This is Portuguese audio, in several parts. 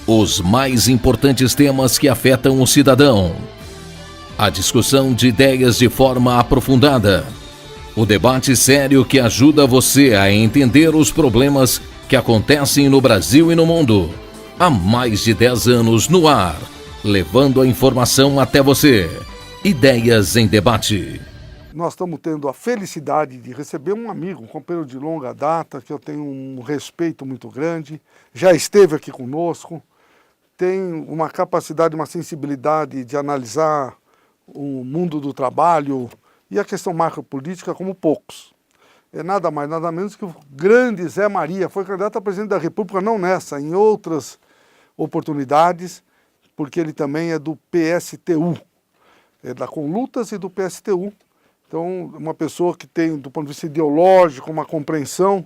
Os mais importantes temas que afetam o cidadão. A discussão de ideias de forma aprofundada. O debate sério que ajuda você a entender os problemas que acontecem no Brasil e no mundo. Há mais de 10 anos no ar, levando a informação até você. Ideias em Debate. Nós estamos tendo a felicidade de receber um amigo, um companheiro de longa data, que eu tenho um respeito muito grande, já esteve aqui conosco, tem uma capacidade, uma sensibilidade de analisar o mundo do trabalho e a questão macropolítica como poucos. É nada mais, nada menos que o grande Zé Maria, foi candidato a presidente da República, não nessa, em outras oportunidades, porque ele também é do PSTU, é da Conlutas e do PSTU. Então, uma pessoa que tem, do ponto de vista ideológico, uma compreensão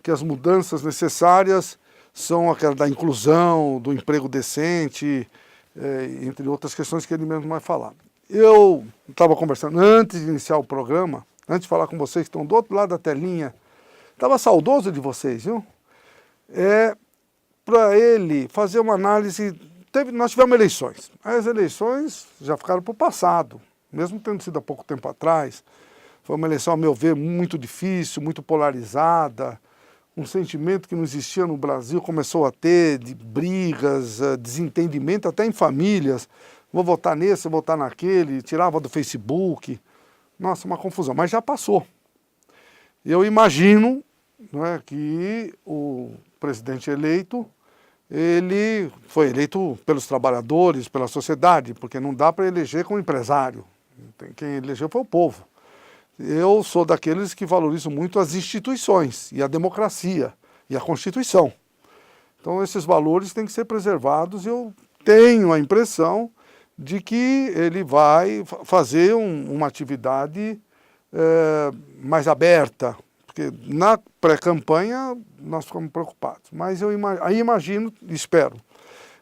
que as mudanças necessárias são aquela da inclusão, do emprego decente, entre outras questões que ele mesmo vai falar. Eu estava conversando antes de iniciar o programa, antes de falar com vocês que estão do outro lado da telinha, estava saudoso de vocês, viu? Para ele fazer uma análise, nós tivemos eleições. As eleições já ficaram para o passado, mesmo tendo sido há pouco tempo atrás. Foi uma eleição, a meu ver, muito difícil, muito polarizada, um sentimento que não existia no Brasil começou a ter, de brigas, desentendimento até em famílias. Vou votar nesse, vou votar naquele, tirava do Facebook. Nossa, uma confusão, mas já passou. Eu imagino, não é, que o presidente eleito, ele foi eleito pelos trabalhadores, pela sociedade, porque não dá para eleger como empresário. Quem elegeu foi o povo. Eu sou daqueles que valorizam muito as instituições e a democracia e a Constituição. Então esses valores têm que ser preservados e eu tenho a impressão de que ele vai fazer uma atividade mais aberta, porque na pré-campanha nós ficamos preocupados, mas eu aí imagino, espero.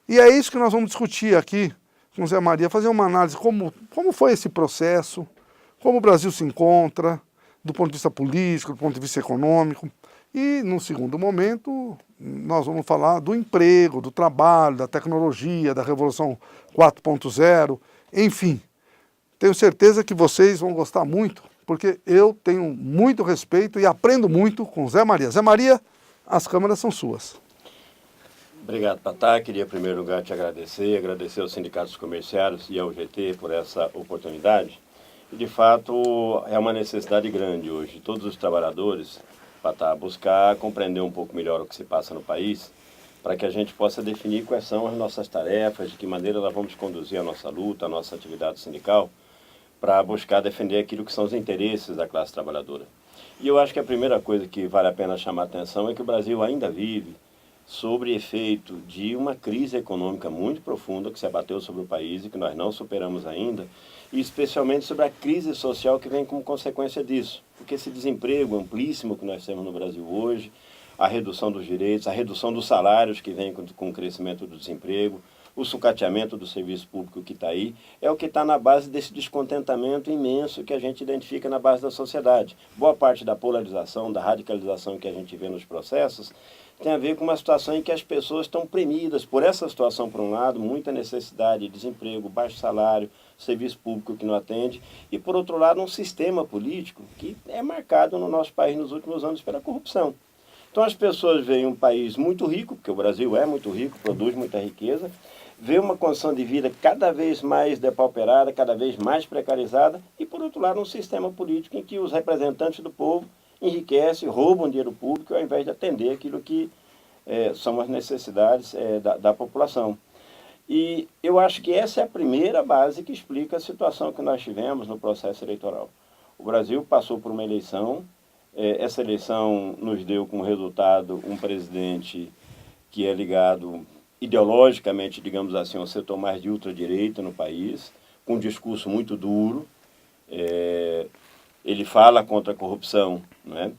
E é isso que nós vamos discutir aqui com o Zé Maria, fazer uma análise como foi esse processo, como o Brasil se encontra, do ponto de vista político, do ponto de vista econômico. E, num segundo momento, nós vamos falar do emprego, do trabalho, da tecnologia, da Revolução 4.0, enfim. Tenho certeza que vocês vão gostar muito, porque eu tenho muito respeito e aprendo muito com Zé Maria. Zé Maria, as câmeras são suas. Obrigado, Patá. Queria, em primeiro lugar, te agradecer aos sindicatos comerciários e ao GT por essa oportunidade. E, de fato, é uma necessidade grande hoje de todos os trabalhadores, Patá, buscar compreender um pouco melhor o que se passa no país, para que a gente possa definir quais são as nossas tarefas, de que maneira nós vamos conduzir a nossa luta, a nossa atividade sindical, para buscar defender aquilo que são os interesses da classe trabalhadora. E eu acho que a primeira coisa que vale a pena chamar a atenção é que o Brasil ainda vive sobre efeito de uma crise econômica muito profunda que se abateu sobre o país e que nós não superamos ainda, e especialmente sobre a crise social que vem como consequência disso. Porque esse desemprego amplíssimo que nós temos no Brasil hoje, a redução dos direitos, a redução dos salários que vem com o crescimento do desemprego, o sucateamento do serviço público que está aí, é o que está na base desse descontentamento imenso que a gente identifica na base da sociedade. Boa parte da polarização, da radicalização que a gente vê nos processos, tem a ver com uma situação em que as pessoas estão premidas por essa situação, por um lado, muita necessidade de desemprego, baixo salário, serviço público que não atende, e por outro lado um sistema político que é marcado no nosso país nos últimos anos pela corrupção. Então as pessoas veem um país muito rico, porque o Brasil é muito rico, produz muita riqueza, vê uma condição de vida cada vez mais depauperada, cada vez mais precarizada, e por outro lado um sistema político em que os representantes do povo enriquecem, roubam dinheiro público ao invés de atender aquilo que são as necessidades da população. E eu acho que essa é a primeira base que explica a situação que nós tivemos no processo eleitoral. O Brasil passou por uma eleição, essa eleição nos deu como resultado um presidente que é ligado ideologicamente, digamos assim, ao setor mais de ultradireita no país, com um discurso muito duro. Ele fala contra a corrupção, não é?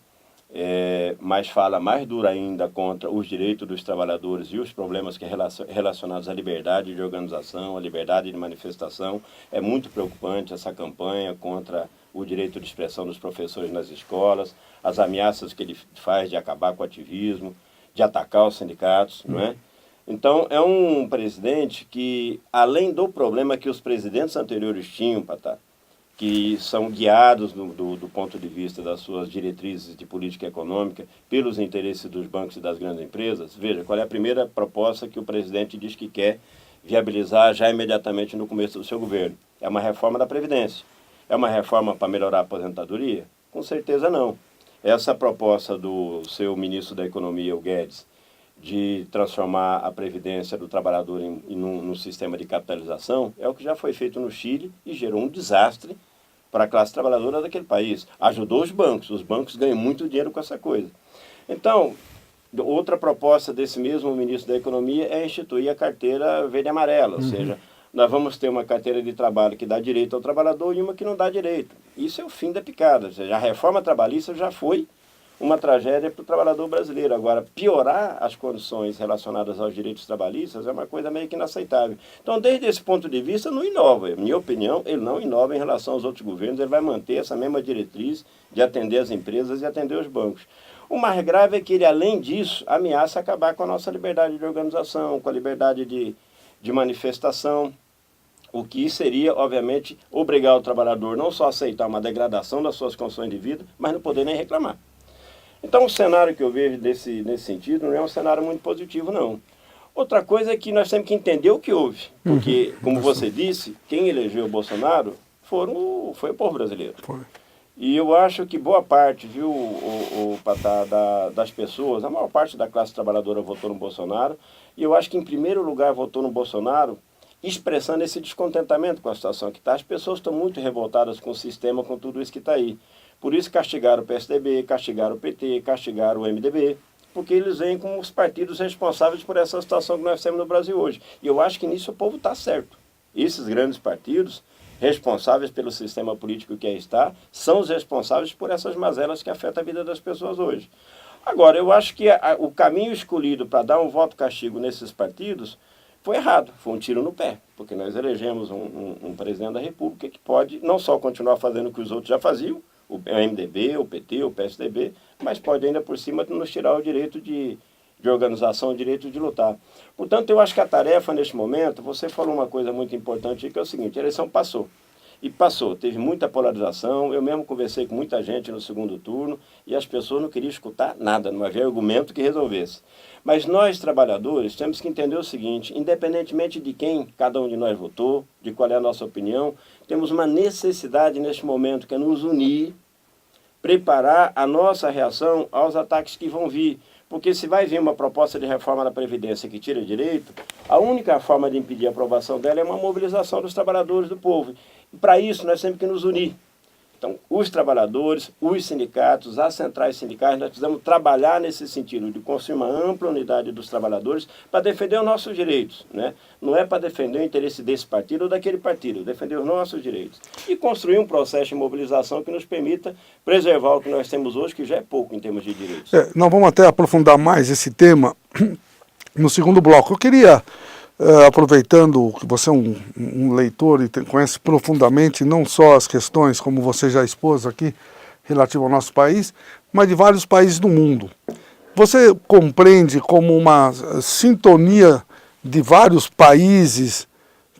Mas fala mais duro ainda contra os direitos dos trabalhadores e os problemas que relacionados à liberdade de organização, à liberdade de manifestação. É muito preocupante essa campanha contra o direito de expressão dos professores nas escolas, as ameaças que ele faz de acabar com o ativismo, de atacar os sindicatos, não é? Então, é um presidente que, além do problema que os presidentes anteriores tinham, Patá, que são guiados do ponto de vista das suas diretrizes de política econômica pelos interesses dos bancos e das grandes empresas. Veja, qual é a primeira proposta que o presidente diz que quer viabilizar já imediatamente no começo do seu governo? É uma reforma da Previdência. É uma reforma para melhorar a aposentadoria? Com certeza não. Essa proposta do seu ministro da Economia, o Guedes, de transformar a Previdência do trabalhador num sistema de capitalização, é o que já foi feito no Chile e gerou um desastre para a classe trabalhadora daquele país. Ajudou os bancos ganham muito dinheiro com essa coisa. Então, outra proposta desse mesmo ministro da Economia é instituir a carteira verde e amarela, ou seja, nós vamos ter uma carteira de trabalho que dá direito ao trabalhador e uma que não dá direito. Isso é o fim da picada, ou seja, a reforma trabalhista já foi uma tragédia para o trabalhador brasileiro. Agora, piorar as condições relacionadas aos direitos trabalhistas é uma coisa meio que inaceitável. Então, desde esse ponto de vista, não inova. Na minha opinião, ele não inova em relação aos outros governos, ele vai manter essa mesma diretriz de atender as empresas e atender os bancos. O mais grave é que ele, além disso, ameaça acabar com a nossa liberdade de organização, com a liberdade de manifestação, o que seria, obviamente, obrigar o trabalhador não só a aceitar uma degradação das suas condições de vida, mas não poder nem reclamar. Então, o cenário que eu vejo nesse sentido não é um cenário muito positivo, não. Outra coisa é que nós temos que entender o que houve. Porque, como você disse, quem elegeu o Bolsonaro foi o povo brasileiro. Foi. E eu acho que boa parte, viu, Patá, das pessoas, a maior parte da classe trabalhadora votou no Bolsonaro, e eu acho que, em primeiro lugar, votou no Bolsonaro expressando esse descontentamento com a situação que está. As pessoas estão muito revoltadas com o sistema, com tudo isso que está aí. Por isso castigaram o PSDB, castigaram o PT, castigaram o MDB, porque eles veem como os partidos responsáveis por essa situação que nós temos no Brasil hoje. E eu acho que nisso o povo está certo. Esses grandes partidos, responsáveis pelo sistema político que aí está, são os responsáveis por essas mazelas que afetam a vida das pessoas hoje. Agora, eu acho que o caminho escolhido para dar um voto castigo nesses partidos foi errado, foi um tiro no pé, porque nós elegemos um presidente da República que pode não só continuar fazendo o que os outros já faziam, o MDB, o PT, o PSDB, mas pode ainda por cima nos tirar o direito de organização, o direito de lutar. Portanto, eu acho que a tarefa neste momento, você falou uma coisa muito importante, que é o seguinte: a eleição passou. E passou, teve muita polarização, eu mesmo conversei com muita gente no segundo turno e as pessoas não queriam escutar nada, não havia argumento que resolvesse. Mas nós, trabalhadores, temos que entender o seguinte: independentemente de quem cada um de nós votou, de qual é a nossa opinião, temos uma necessidade neste momento que é nos unir, preparar a nossa reação aos ataques que vão vir. Porque se vai vir uma proposta de reforma da Previdência que tira direito, a única forma de impedir a aprovação dela é uma mobilização dos trabalhadores, do povo. E para isso nós temos que nos unir. Então, os trabalhadores, os sindicatos, as centrais sindicais, nós precisamos trabalhar nesse sentido, de construir uma ampla unidade dos trabalhadores para defender os nossos direitos, né? Não é para defender o interesse desse partido ou daquele partido, defender os nossos direitos. E construir um processo de mobilização que nos permita preservar o que nós temos hoje, que já é pouco em termos de direitos. Nós vamos até aprofundar mais esse tema no segundo bloco. Eu queria, aproveitando que você é um leitor e conhece profundamente não só as questões, como você já expôs aqui, relativo ao nosso país, mas de vários países do mundo. Você compreende como uma sintonia de vários países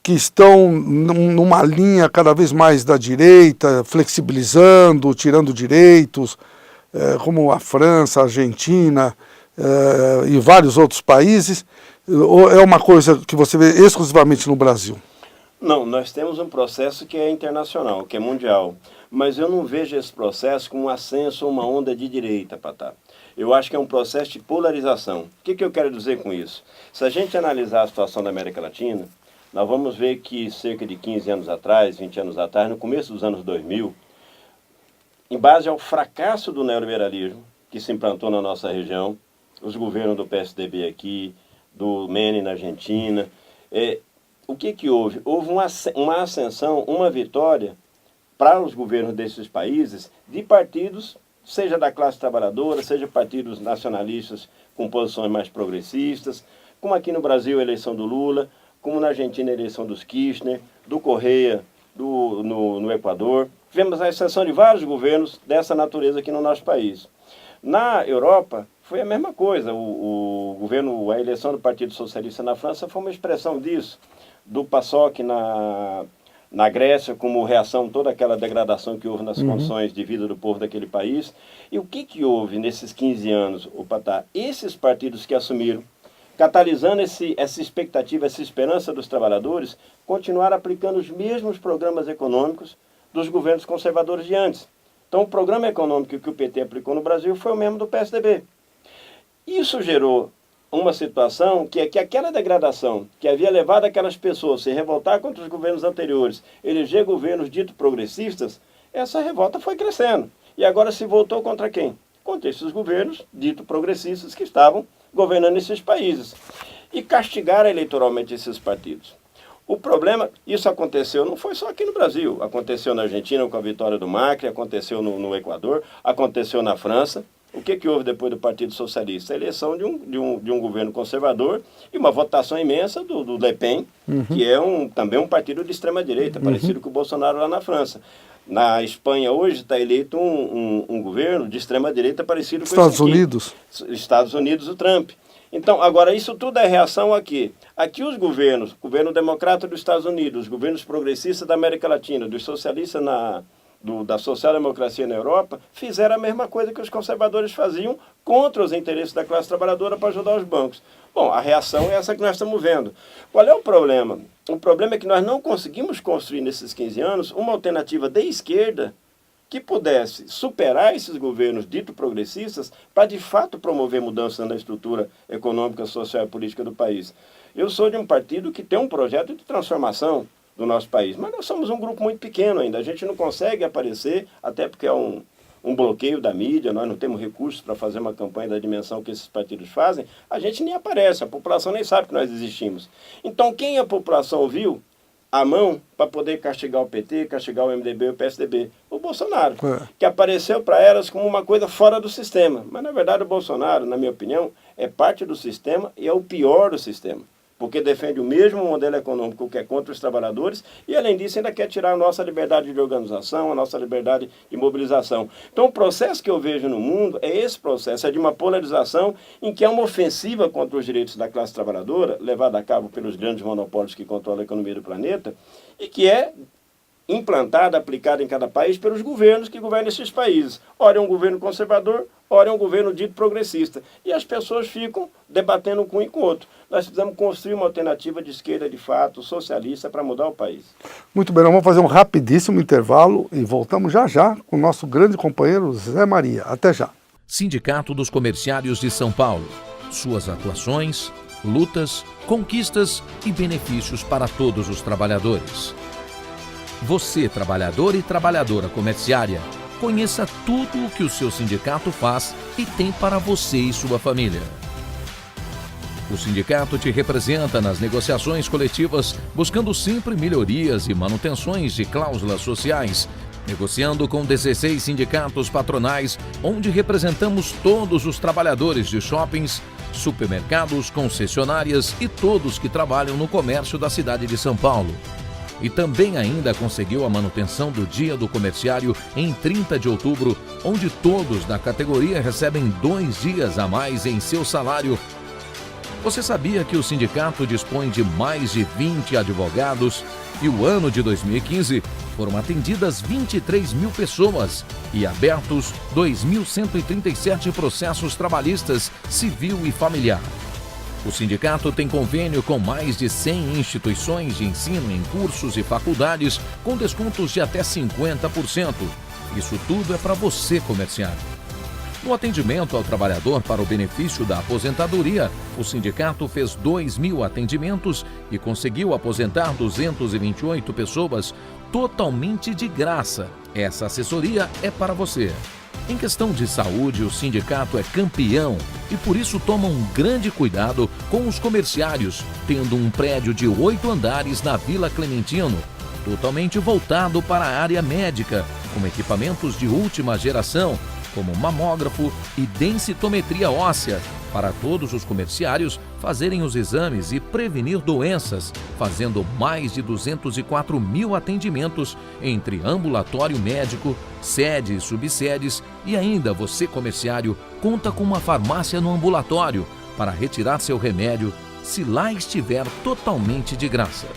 que estão numa linha cada vez mais da direita, flexibilizando, tirando direitos, como a França, a Argentina e vários outros países, ou é uma coisa que você vê exclusivamente no Brasil? Não, nós temos um processo que é internacional, que é mundial, mas eu não vejo esse processo como um ascenso ou uma onda de direita, Patá. Eu acho que é um processo de polarização. O que eu quero dizer com isso? Se a gente analisar a situação da América Latina, nós vamos ver que cerca de 15 anos atrás, 20 anos atrás, no começo dos anos 2000, em base ao fracasso do neoliberalismo que se implantou na nossa região, os governos do PSDB aqui, do Menem na Argentina, o que houve? Houve uma ascensão, uma vitória para os governos desses países de partidos, seja da classe trabalhadora, seja partidos nacionalistas com posições mais progressistas, como aqui no Brasil a eleição do Lula, como na Argentina a eleição dos Kirchner, do Correa no Equador. Tivemos a ascensão de vários governos dessa natureza aqui no nosso país. Na Europa, foi a mesma coisa. O governo, a eleição do Partido Socialista na França foi uma expressão disso, do PASOK na Grécia, como reação a toda aquela degradação que houve nas condições de vida do povo daquele país. E o que houve nesses 15 anos, o Patá? Esses partidos que assumiram, catalisando essa expectativa, essa esperança dos trabalhadores, continuaram aplicando os mesmos programas econômicos dos governos conservadores de antes. Então, o programa econômico que o PT aplicou no Brasil foi o mesmo do PSDB. Isso gerou uma situação que é que aquela degradação que havia levado aquelas pessoas a se revoltar contra os governos anteriores, eleger governos ditos progressistas, essa revolta foi crescendo. E agora se voltou contra quem? Contra esses governos ditos progressistas que estavam governando esses países. E castigaram eleitoralmente esses partidos. O problema, isso aconteceu, não foi só aqui no Brasil, aconteceu na Argentina com a vitória do Macri, aconteceu no Equador, aconteceu na França. O que houve depois do Partido Socialista? A eleição de um governo conservador e uma votação imensa do Le Pen, que é também um partido de extrema-direita, parecido com o Bolsonaro lá na França. Na Espanha hoje está eleito um governo de extrema-direita parecido com Estados Unidos. Estados Unidos, o Trump. Então, agora, isso tudo é reação a quê? Aqui os governos, o governo democrata dos Estados Unidos, os governos progressistas da América Latina, dos socialistas da social-democracia na Europa, fizeram a mesma coisa que os conservadores faziam contra os interesses da classe trabalhadora para ajudar os bancos. Bom, a reação é essa que nós estamos vendo. Qual é o problema? O problema é que nós não conseguimos construir nesses 15 anos uma alternativa de esquerda que pudesse superar esses governos ditos progressistas para, de fato, promover mudanças na estrutura econômica, social e política do país. Eu sou de um partido que tem um projeto de transformação do nosso país, mas nós somos um grupo muito pequeno ainda. A gente não consegue aparecer, até porque é um bloqueio da mídia, nós não temos recursos para fazer uma campanha da dimensão que esses partidos fazem, a gente nem aparece, a população nem sabe que nós existimos. Então, quem a população viu a mão para poder castigar o PT, castigar o MDB e o PSDB? O Bolsonaro, que apareceu para elas como uma coisa fora do sistema. Mas, na verdade, o Bolsonaro, na minha opinião, é parte do sistema e é o pior do sistema, porque defende o mesmo modelo econômico que é contra os trabalhadores e, além disso, ainda quer tirar a nossa liberdade de organização, a nossa liberdade de mobilização. Então, o processo que eu vejo no mundo é esse processo, é de uma polarização em que é uma ofensiva contra os direitos da classe trabalhadora, levada a cabo pelos grandes monopólios que controlam a economia do planeta, e que é implantada, aplicada em cada país pelos governos que governam esses países. Ora é um governo conservador, ora é um governo dito progressista. E as pessoas ficam debatendo com um e com o outro. Nós precisamos construir uma alternativa de esquerda, de fato, socialista, para mudar o país. Muito bem, nós vamos fazer um rapidíssimo intervalo e voltamos já já com o nosso grande companheiro Zé Maria. Até já. Sindicato dos Comerciários de São Paulo. Suas atuações, lutas, conquistas e benefícios para todos os trabalhadores. Você, trabalhador e trabalhadora comerciária, conheça tudo o que o seu sindicato faz e tem para você e sua família. O sindicato te representa nas negociações coletivas, buscando sempre melhorias e manutenções de cláusulas sociais, negociando com 16 sindicatos patronais, onde representamos todos os trabalhadores de shoppings, supermercados, concessionárias e todos que trabalham no comércio da cidade de São Paulo. E também ainda conseguiu a manutenção do Dia do Comerciário em 30 de outubro, onde todos da categoria recebem 2 dias a mais em seu salário. Você sabia que o sindicato dispõe de mais de 20 advogados e o ano de 2015 foram atendidas 23 mil pessoas e abertos 2.137 processos trabalhistas, civil e familiar. O sindicato tem convênio com mais de 100 instituições de ensino em cursos e faculdades com descontos de até 50%. Isso tudo é para você, comerciário. No atendimento ao trabalhador para o benefício da aposentadoria, o sindicato fez 2.000 atendimentos e conseguiu aposentar 228 pessoas totalmente de graça. Essa assessoria é para você. Em questão de saúde, o sindicato é campeão e por isso toma um grande cuidado com os comerciários, tendo um prédio de 8 andares na Vila Clementino, totalmente voltado para a área médica, com equipamentos de última geração, como mamógrafo e densitometria óssea. Para todos os comerciários, fazerem os exames e prevenir doenças, fazendo mais de 204 mil atendimentos entre ambulatório médico, sede e subsedes, e ainda você, comerciário, conta com uma farmácia no ambulatório para retirar seu remédio se lá estiver totalmente de graça.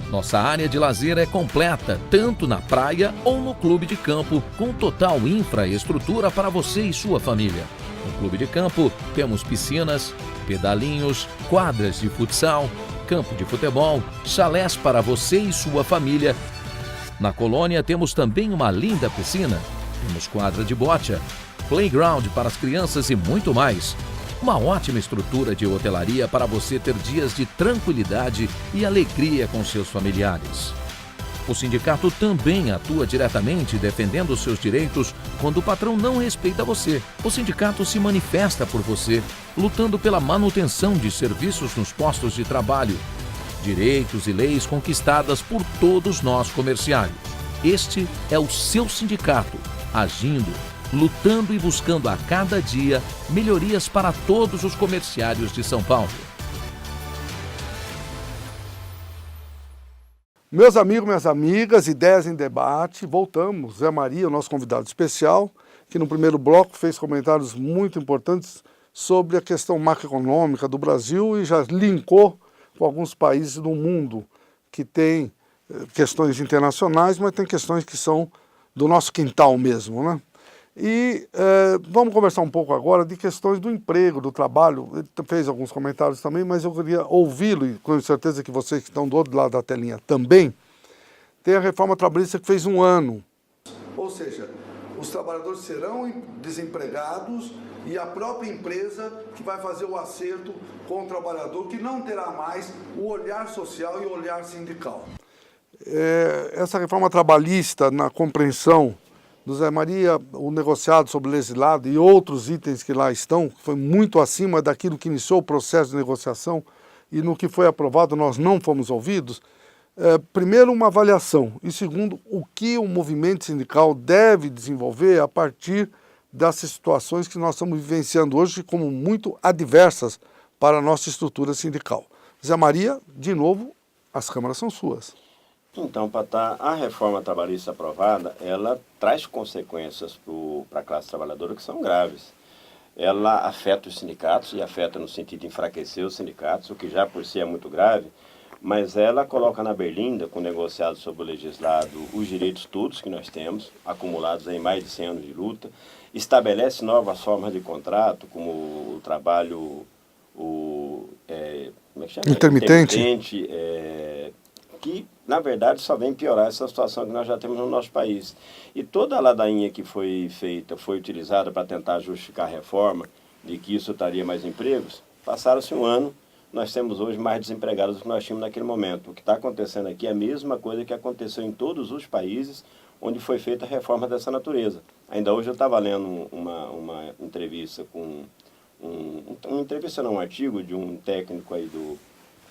Nossa área de lazer é completa, tanto na praia ou no clube de campo, com total infraestrutura para você e sua família. No clube de campo temos piscinas, pedalinhos, quadras de futsal, campo de futebol, chalés para você e sua família. Na colônia temos também uma linda piscina, temos quadra de bocha, playground para as crianças e muito mais. Uma ótima estrutura de hotelaria para você ter dias de tranquilidade e alegria com seus familiares. O sindicato também atua diretamente defendendo seus direitos quando o patrão não respeita você. O sindicato se manifesta por você, lutando pela manutenção de serviços nos postos de trabalho, direitos e leis conquistadas por todos nós comerciários. Este é o seu sindicato, agindo, lutando e buscando a cada dia melhorias para todos os comerciários de São Paulo. Meus amigos, minhas amigas, Ideias em Debate, voltamos. Zé Maria, o nosso convidado especial, que no primeiro bloco fez comentários muito importantes sobre a questão macroeconômica do Brasil e já linkou com alguns países do mundo que têm questões internacionais, mas tem questões que são do nosso quintal mesmo, né? E vamos conversar um pouco agora de questões do emprego, do trabalho. Ele fez alguns comentários também, mas eu queria ouvi-lo, e com certeza que vocês que estão do outro lado da telinha também. Tem a reforma trabalhista que fez 1 ano. Ou seja, os trabalhadores serão desempregados e a própria empresa que vai fazer o acerto com o trabalhador, que não terá mais o olhar social e o olhar sindical. Essa reforma trabalhista, na compreensão do Zé Maria, o negociado sobre o legislado e outros itens que lá estão, foi muito acima daquilo que iniciou o processo de negociação e no que foi aprovado nós não fomos ouvidos. Primeiro, uma avaliação e segundo, o que o movimento sindical deve desenvolver a partir dessas situações que nós estamos vivenciando hoje como muito adversas para a nossa estrutura sindical. Zé Maria, de novo, as câmaras são suas. Então, Patá, a reforma trabalhista aprovada, ela traz consequências para a classe trabalhadora que são graves. Ela afeta os sindicatos e afeta no sentido de enfraquecer os sindicatos, o que já por si é muito grave, mas ela coloca na berlinda, com o negociado sobre o legislado, os direitos todos que nós temos, acumulados em mais de 100 anos de luta, estabelece novas formas de contrato, como o trabalho como é que chama? Intermitente, que, na verdade, só vem piorar essa situação que nós já temos no nosso país. E toda a ladainha que foi feita, foi utilizada para tentar justificar a reforma, de que isso traria mais empregos, passaram-se 1 ano, nós temos hoje mais desempregados do que nós tínhamos naquele momento. O que está acontecendo aqui é a mesma coisa que aconteceu em todos os países onde foi feita a reforma dessa natureza. Ainda hoje eu estava lendo uma entrevista um artigo de um técnico aí do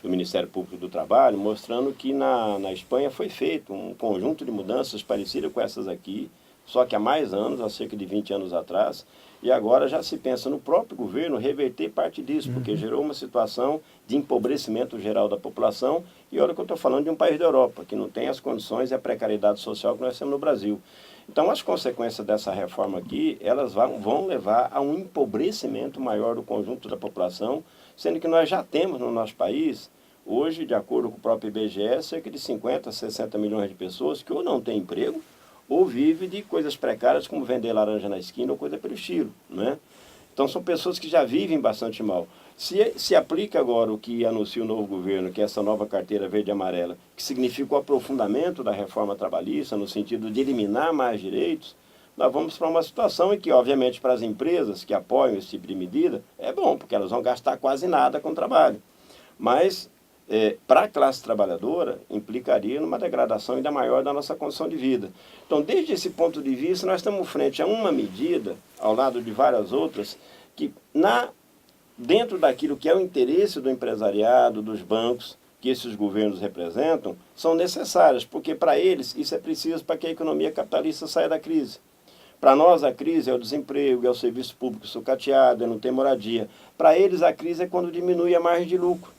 Ministério Público do Trabalho, mostrando que na Espanha foi feito um conjunto de mudanças parecidas com essas aqui, só que há mais anos, há cerca de 20 anos atrás, e agora já se pensa no próprio governo reverter parte disso, porque gerou uma situação de empobrecimento geral da população, e olha que eu estou falando de um país da Europa, que não tem as condições e a precariedade social que nós temos no Brasil. Então, as consequências dessa reforma aqui, elas vão levar a um empobrecimento maior do conjunto da população, sendo que nós já temos no nosso país, hoje, de acordo com o próprio IBGE, cerca de 50, 60 milhões de pessoas que ou não têm emprego, ou vivem de coisas precárias, como vender laranja na esquina ou coisa pelo estilo, né? Então, são pessoas que já vivem bastante mal. Se aplica agora o que anuncia o novo governo, que é essa nova carteira verde e amarela, que significa o aprofundamento da reforma trabalhista, no sentido de eliminar mais direitos, nós vamos para uma situação em que, obviamente, para as empresas que apoiam esse tipo de medida, é bom, porque elas vão gastar quase nada com o trabalho. Mas, para a classe trabalhadora, implicaria numa degradação ainda maior da nossa condição de vida. Então, desde esse ponto de vista, nós estamos frente a uma medida, ao lado de várias outras, que dentro daquilo que é o interesse do empresariado, dos bancos, que esses governos representam, são necessárias, porque para eles isso é preciso para que a economia capitalista saia da crise. Para nós, a crise é o desemprego, é o serviço público sucateado, é não ter moradia. Para eles, a crise é quando diminui a margem de lucro.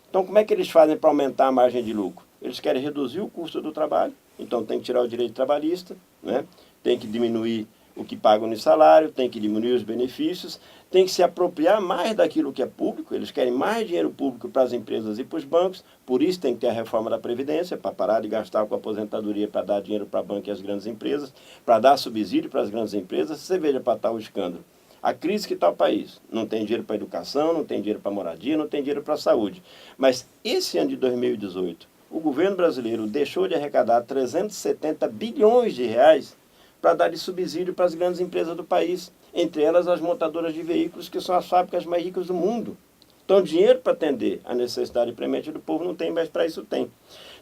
Então, como é que eles fazem para aumentar a margem de lucro? Eles querem reduzir o custo do trabalho, então tem que tirar o direito trabalhista, né? Tem que diminuir o que pagam no salário, tem que diminuir os benefícios, tem que se apropriar mais daquilo que é público, eles querem mais dinheiro público para as empresas e para os bancos, por isso tem que ter a reforma da Previdência, para parar de gastar com a aposentadoria, para dar dinheiro para banco e as grandes empresas, para dar subsídio para as grandes empresas. Você veja para tal escândalo. A crise que está o país, não tem dinheiro para educação, não tem dinheiro para moradia, não tem dinheiro para a saúde. Mas esse ano de 2018, o governo brasileiro deixou de arrecadar 370 bilhões de reais para dar de subsídio para as grandes empresas do país, entre elas as montadoras de veículos, que são as fábricas mais ricas do mundo. Então, dinheiro para atender a necessidade premente do povo não tem, mas para isso tem.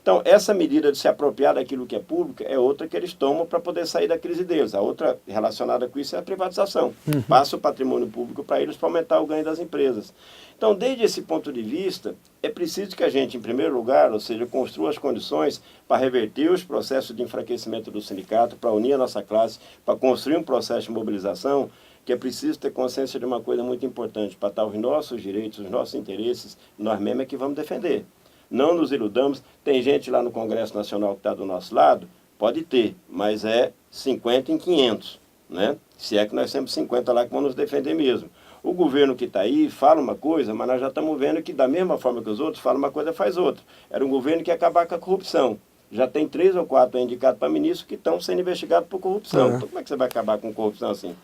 Então, essa medida de se apropriar daquilo que é público é outra que eles tomam para poder sair da crise deles. A outra relacionada com isso é a privatização. Passa o patrimônio público para eles para aumentar o ganho das empresas. Então, desde esse ponto de vista, é preciso que a gente, em primeiro lugar, ou seja, construa as condições para reverter os processos de enfraquecimento do sindicato, para unir a nossa classe, para construir um processo de mobilização, que é preciso ter consciência de uma coisa muito importante, para estar os nossos direitos, os nossos interesses, nós mesmos é que vamos defender. Não nos iludamos, tem gente lá no Congresso Nacional que está do nosso lado, pode ter, mas é 50 em 500, né? Se é que nós temos 50 lá que vão nos defender mesmo. O governo que está aí fala uma coisa, mas nós já estamos vendo que da mesma forma que os outros, fala uma coisa, faz outra. Era um governo que ia acabar com a corrupção. Já tem 3 ou 4 indicados para ministro que estão sendo investigados por corrupção. Então como é que você vai acabar com corrupção assim?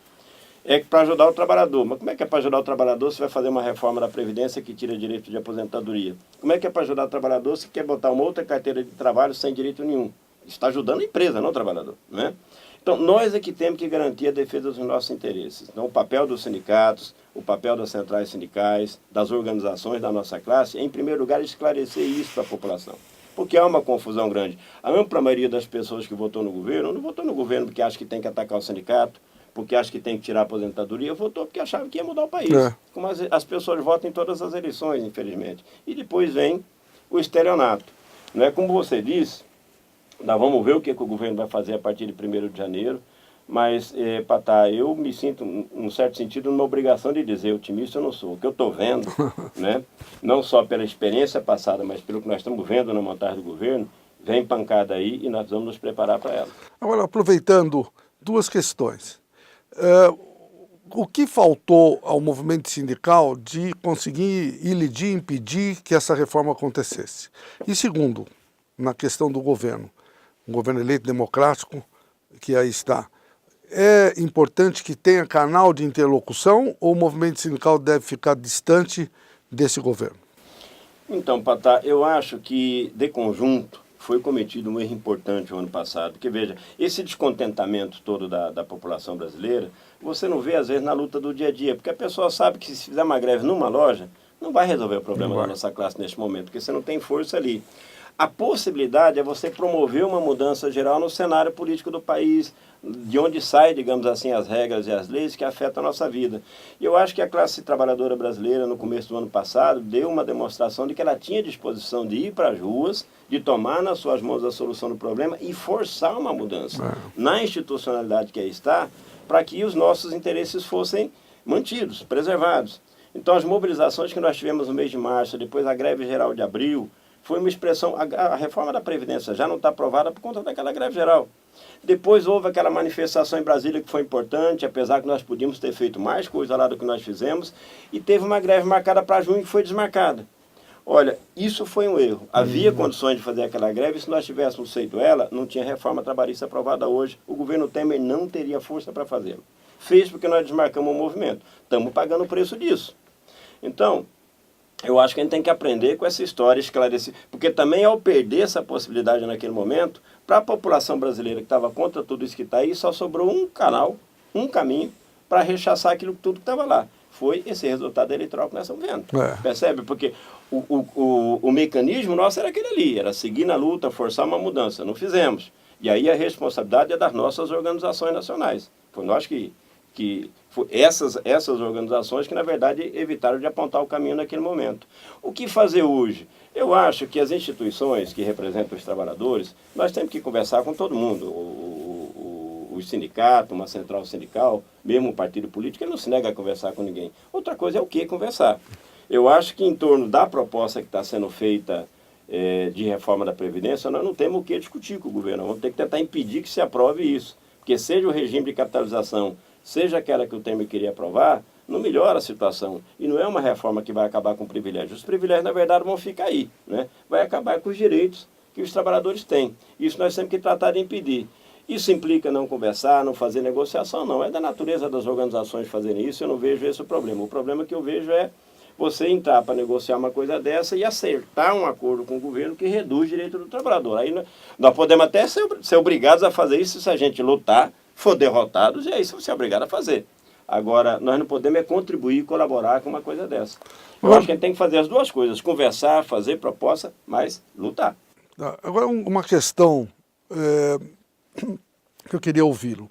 É para ajudar o trabalhador. Mas como é que é para ajudar o trabalhador se vai fazer uma reforma da Previdência que tira direito de aposentadoria? Como é que é para ajudar o trabalhador se quer botar uma outra carteira de trabalho sem direito nenhum? Está ajudando a empresa, não o trabalhador, né? Então, nós é que temos que garantir a defesa dos nossos interesses. Então, o papel dos sindicatos, o papel das centrais sindicais, das organizações da nossa classe, é, em primeiro lugar, esclarecer isso para a população. Porque há uma confusão grande. A ampla maioria das pessoas que votou no governo, não votou no governo porque acha que tem que atacar o sindicato, porque acha que tem que tirar a aposentadoria, votou porque achava que ia mudar o país. Como as pessoas votam em todas as eleições, infelizmente. E depois vem o estelionato. Não é como você disse, nós vamos ver o que o governo vai fazer a partir de 1º de janeiro, mas, Patá, eu me sinto, num certo sentido, numa obrigação de dizer, otimista eu não sou. O que eu estou vendo, né, não só pela experiência passada, mas pelo que nós estamos vendo na montagem do governo, vem pancada aí e nós vamos nos preparar para ela. Agora, aproveitando, 2 questões. O que faltou ao movimento sindical de conseguir de impedir que essa reforma acontecesse? E segundo, na questão do governo, um governo eleito democrático, que aí está, é importante que tenha canal de interlocução ou o movimento sindical deve ficar distante desse governo? Então, Patá, eu acho que, de conjunto, foi cometido um erro importante no ano passado. Porque, veja, esse descontentamento todo da população brasileira, você não vê, às vezes, na luta do dia a dia. Porque a pessoa sabe que se fizer uma greve numa loja, não vai resolver o problema da nossa classe neste momento, porque você não tem força ali. A possibilidade é você promover uma mudança geral no cenário político do país, de onde saem, digamos assim, as regras e as leis que afetam a nossa vida. E eu acho que a classe trabalhadora brasileira, no começo do ano passado, deu uma demonstração de que ela tinha disposição de ir para as ruas, de tomar nas suas mãos a solução do problema e forçar uma mudança na institucionalidade que aí está, para que os nossos interesses fossem mantidos, preservados. Então, as mobilizações que nós tivemos no mês de março, depois a greve geral de abril, foi uma expressão, a reforma da Previdência já não está aprovada por conta daquela greve geral. Depois houve aquela manifestação em Brasília que foi importante, apesar que nós podíamos ter feito mais coisa lá do que nós fizemos, e teve uma greve marcada para junho que foi desmarcada. Olha, isso foi um erro. Havia condições de fazer aquela greve, se nós tivéssemos feito ela, não tinha reforma trabalhista aprovada hoje, o governo Temer não teria força para fazê-lo. Fez porque nós desmarcamos o movimento. Estamos pagando o preço disso. Então, eu acho que a gente tem que aprender com essa história, esclarecer, porque também ao perder essa possibilidade naquele momento, para a população brasileira que estava contra tudo isso que está aí, só sobrou um canal, um caminho, para rechaçar aquilo tudo que estava lá. Foi esse resultado eleitoral que nós estamos vendo. Percebe? Porque o mecanismo nosso era aquele ali, era seguir na luta, forçar uma mudança. Não fizemos. E aí a responsabilidade é das nossas organizações nacionais. Foi nós que essas organizações que, na verdade, evitaram de apontar o caminho naquele momento. O que fazer hoje? Eu acho que as instituições que representam os trabalhadores, nós temos que conversar com todo mundo. O o sindicato, uma central sindical, mesmo um partido político, ele não se nega a conversar com ninguém. Outra coisa é o que conversar. Eu acho que em torno da proposta que está sendo feita de reforma da Previdência, nós não temos o que discutir com o governo. Vamos ter que tentar impedir que se aprove isso. Porque seja o regime de capitalização, seja aquela que o Temer queria aprovar, não melhora a situação. E não é uma reforma que vai acabar com privilégios. Os privilégios, na verdade, vão ficar aí, né? Vai acabar com os direitos que os trabalhadores têm. Isso nós temos que tratar de impedir. Isso implica não conversar, não fazer negociação, não. É da natureza das organizações fazerem isso, eu não vejo esse o problema. O problema que eu vejo é você entrar para negociar uma coisa dessa e acertar um acordo com o governo que reduz o direito do trabalhador. Aí nós podemos até ser obrigados a fazer isso se a gente lutar, for derrotados, e aí você é obrigado a fazer. Agora, nós não podemos contribuir e colaborar com uma coisa dessa. Eu acho que a gente tem que fazer as duas coisas, conversar, fazer proposta, mas lutar. Agora, uma questão que eu queria ouvi-lo.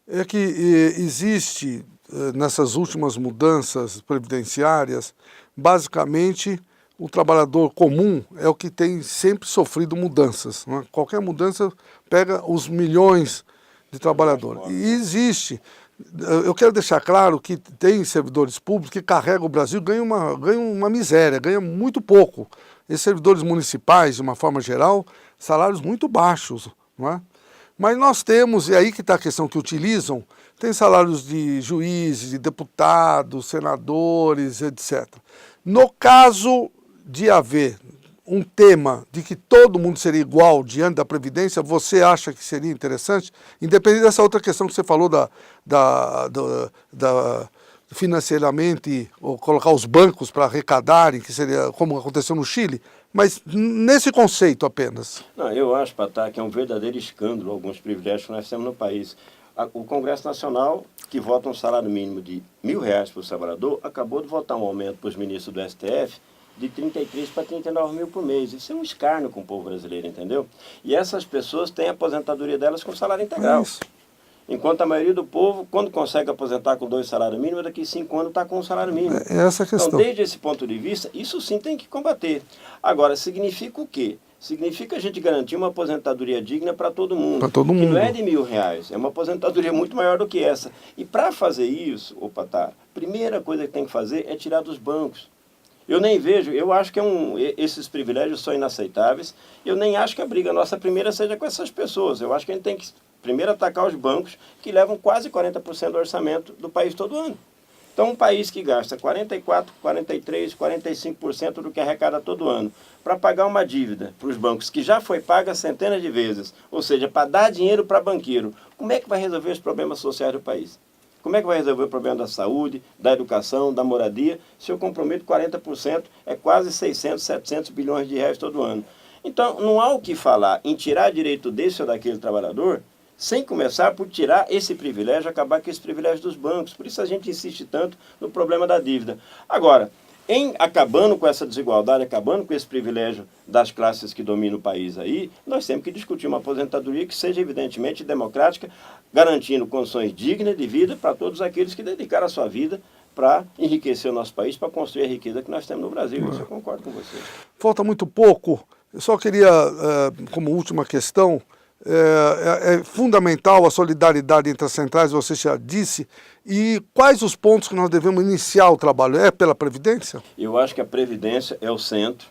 É que existe, nessas últimas mudanças previdenciárias, basicamente, o trabalhador comum é o que tem sempre sofrido mudanças. Né? Qualquer mudança pega os milhões de trabalhadores. E existe... Eu quero deixar claro que tem servidores públicos que carregam o Brasil, ganham uma miséria, ganham muito pouco. Esses servidores municipais, de uma forma geral, salários muito baixos, não é? Mas nós temos, e aí que está a questão que utilizam, tem salários de juízes, de deputados, senadores, etc. No caso de haver um tema de que todo mundo seria igual diante da Previdência, você acha que seria interessante? Independente dessa outra questão que você falou financeiramente, ou colocar os bancos para arrecadarem, que seria como aconteceu no Chile, mas nesse conceito apenas. Não, eu acho, Patá, que é um verdadeiro escândalo alguns privilégios que nós temos no país. O Congresso Nacional, que vota um salário mínimo de R$1.000 para o trabalhador, acabou de votar um aumento para os ministros do STF de 33 para 39 mil por mês. Isso é um escárnio com o povo brasileiro, entendeu? E essas pessoas têm a aposentadoria delas com salário integral. Enquanto a maioria do povo, quando consegue aposentar com 2 salários mínimos, daqui 5 anos está com um salário mínimo. É essa a questão. Então, desde esse ponto de vista, isso sim tem que combater. Agora, significa o quê? Significa a gente garantir uma aposentadoria digna para todo mundo. Para todo mundo. Que não é de R$1.000, é uma aposentadoria muito maior do que essa. E para fazer isso, a primeira coisa que tem que fazer é tirar dos bancos. Eu nem vejo, eu acho que esses privilégios são inaceitáveis. Eu nem acho que a briga nossa primeira seja com essas pessoas. Eu acho que a gente tem que primeiro atacar os bancos que levam quase 40% do orçamento do país todo ano. Então, um país que gasta 44%, 43%, 45% do que arrecada todo ano para pagar uma dívida para os bancos que já foi paga centenas de vezes, ou seja, para dar dinheiro para banqueiro, como é que vai resolver os problemas sociais do país? Como é que vai resolver o problema da saúde, da educação, da moradia, se eu comprometo 40%, é quase 600, 700 bilhões de reais todo ano? Então, não há o que falar em tirar direito desse ou daquele trabalhador, sem começar por tirar esse privilégio, acabar com esse privilégio dos bancos. Por isso a gente insiste tanto no problema da dívida. Agora, em acabando com essa desigualdade, acabando com esse privilégio das classes que dominam o país aí, nós temos que discutir uma aposentadoria que seja evidentemente democrática, garantindo condições dignas de vida para todos aqueles que dedicaram a sua vida para enriquecer o nosso país, para construir a riqueza que nós temos no Brasil. Isso eu concordo com você. Falta muito pouco. Eu só queria, como última questão, é fundamental a solidariedade entre as centrais, você já disse, e quais os pontos que nós devemos iniciar o trabalho? É pela Previdência? Eu acho que a Previdência é o centro,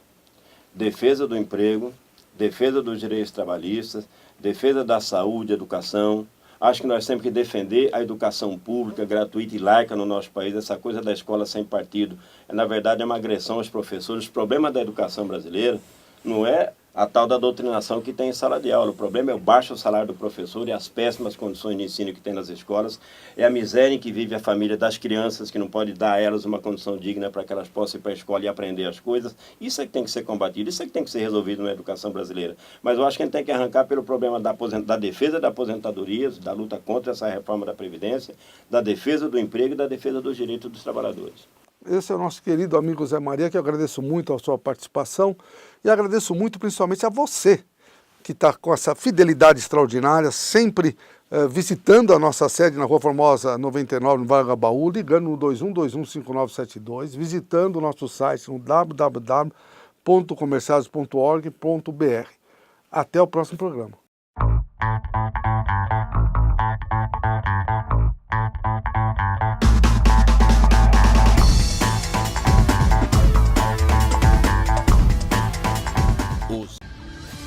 defesa do emprego, defesa dos direitos trabalhistas, defesa da saúde, educação. Acho que nós temos que defender a educação pública, gratuita e laica no nosso país. Essa coisa da escola sem partido, na verdade, é uma agressão aos professores. O problema da educação brasileira não é a tal da doutrinação que tem em sala de aula. O problema é o baixo salário do professor e as péssimas condições de ensino que tem nas escolas. É a miséria em que vive a família das crianças, que não pode dar a elas uma condição digna para que elas possam ir para a escola e aprender as coisas. Isso é que tem que ser combatido, isso é que tem que ser resolvido na educação brasileira. Mas eu acho que a gente tem que arrancar pelo problema da defesa da aposentadoria, da luta contra essa reforma da Previdência, da defesa do emprego e da defesa dos direitos dos trabalhadores. Esse é o nosso querido amigo Zé Maria, que eu agradeço muito a sua participação e agradeço muito principalmente a você, que está com essa fidelidade extraordinária, sempre visitando a nossa sede na Rua Formosa 99, no Vagabaú, ligando no 21215972, visitando o nosso site no www.comerciais.org.br. Até o próximo programa.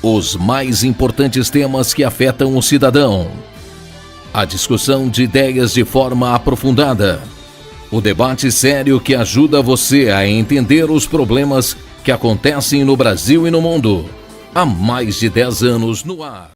Os mais importantes temas que afetam o cidadão. A discussão de ideias de forma aprofundada. O debate sério que ajuda você a entender os problemas que acontecem no Brasil e no mundo. Há mais de 10 anos no ar.